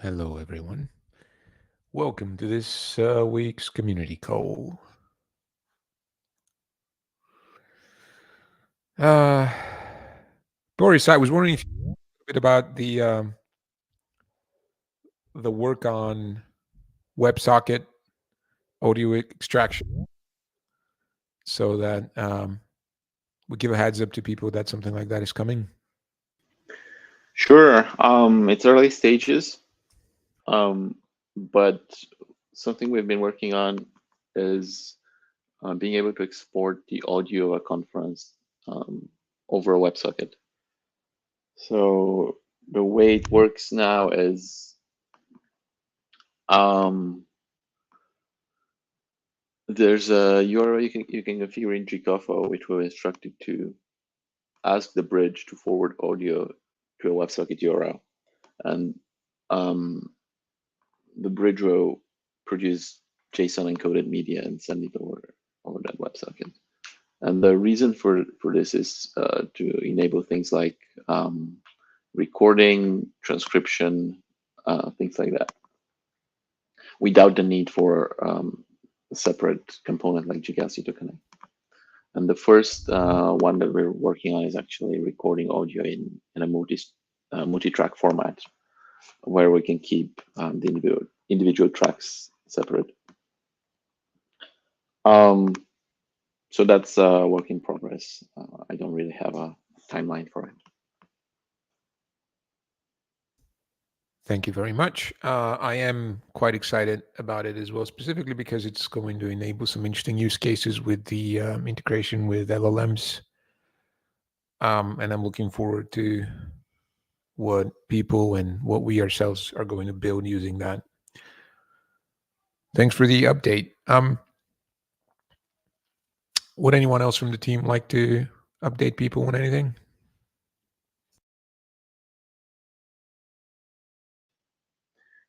Hello, everyone. Welcome to this week's community call. Uh, Boris, I was wondering if you knew a bit about the work on WebSocket audio extraction, so that we give a heads up to people that something like that is coming. Sure. It's early stages, um, but something we've been working on is being able to export the audio of a conference over a WebSocket. So the way it works now is um, there's a URL you can configure in Gkofo, which will instruct you to ask the bridge to forward audio to a WebSocket URL, and um, the bridge will produce JSON encoded media and send it over that WebSocket. And the reason for this is to enable things like recording, transcription, things like that, without the need for a separate component like GCASI to connect. And the first one that we're working on is actually recording audio in a multi-track format, where we can keep the individual tracks separate. Um, so that's a work in progress. I don't really have a timeline for it. Thank you very much. I am quite excited about it as well, specifically because it's going to enable some interesting use cases with the integration with LLMs. And I'm looking forward to what people and what we ourselves are going to build using that. Thanks for the update. Would anyone else from the team like to update people on anything?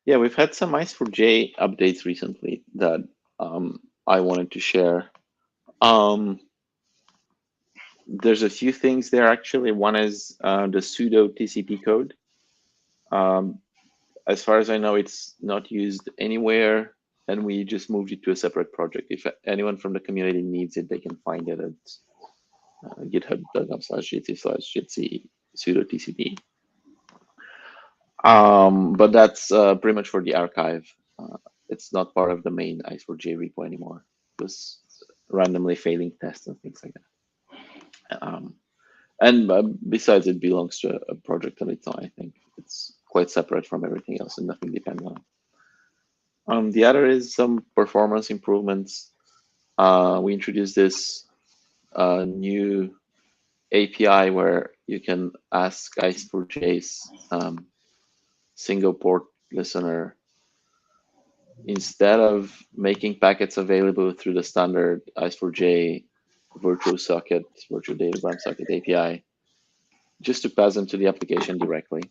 Yeah, we've had some Ice4J updates recently that I wanted to share. Um, there's a few things there actually. One is the pseudo TCP code. Um, as far as I know, it's not used anywhere, and we just moved it to a separate project. If anyone from the community needs it, they can find it at github.com/jitsi/jitsi pseudo TCP. But that's pretty much for the archive. It's not part of the main Ice4J repo anymore. It was randomly failing tests and things like that. And besides, it belongs to a project on its own. I think it's quite separate from everything else, and nothing depends on it. The other is some performance improvements. We introduced this new API where you can ask Ice4J's single port listener, instead of making packets available through the standard Ice4J virtual socket, virtual datagram socket API, just to pass them to the application directly.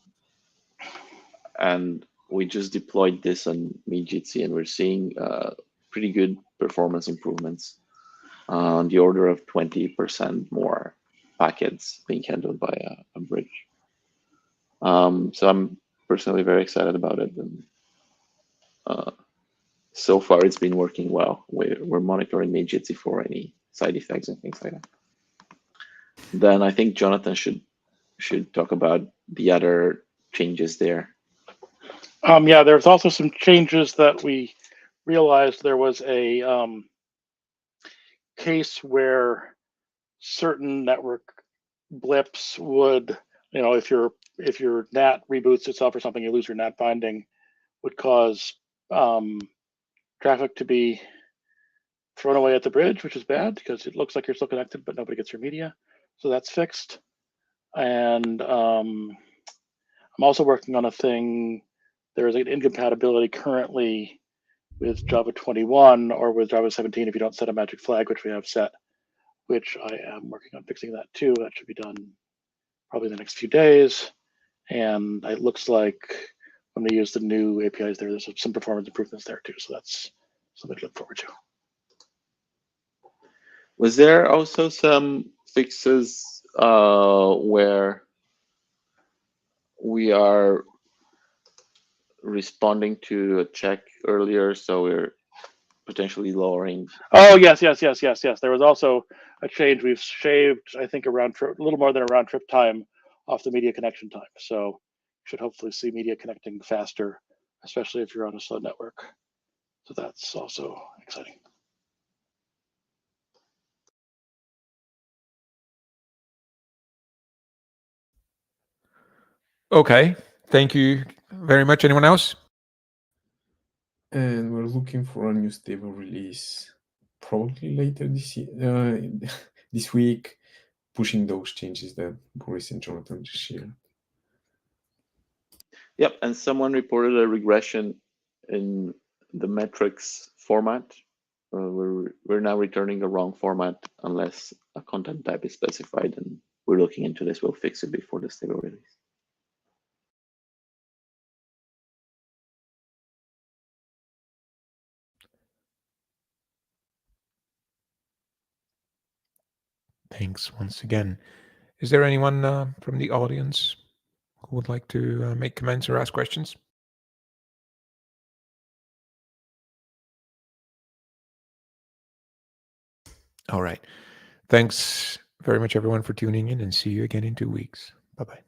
And we just deployed this on Jitsi, and we're seeing pretty good performance improvements on the order of 20% more packets being handled by a bridge. So I'm personally very excited about it. And so far, it's been working well. We're monitoring Jitsi for any side effects and things like that. Then I think Jonathan should talk about the other changes there. Yeah, there's also some changes that we realized there was a case where certain network blips would, if your NAT reboots itself or something, you lose your NAT binding, would cause traffic to be thrown away at the bridge, which is bad because it looks like you're still connected, but nobody gets your media. So that's fixed. And I'm also working on a thing. There is an incompatibility currently with Java 21 or with Java 17 if you don't set a magic flag, which we have set, which I am working on fixing that too. That should be done probably in the next few days. And it looks like when we use the new APIs there's some performance improvements there too. So that's something to look forward to. Was there also some fixes where we are responding to a check earlier, so we're potentially lowering. Oh yes. There was also a change. We've shaved, I think, a little more than a round trip time off the media connection time. So you should hopefully see media connecting faster, especially if you're on a slow network. So that's also exciting. Okay. Thank you very much. Anyone else? And we're looking for a new stable release probably later this week, pushing those changes that Boris and Jonathan just shared. Yep, and someone reported a regression in the metrics format. We're now returning the wrong format unless a content type is specified, and we're looking into this. We'll fix it before the stable release. Thanks once again. Is there anyone from the audience who would like to make comments or ask questions? All right. Thanks very much, everyone, for tuning in, and see you again in 2 weeks. Bye-bye.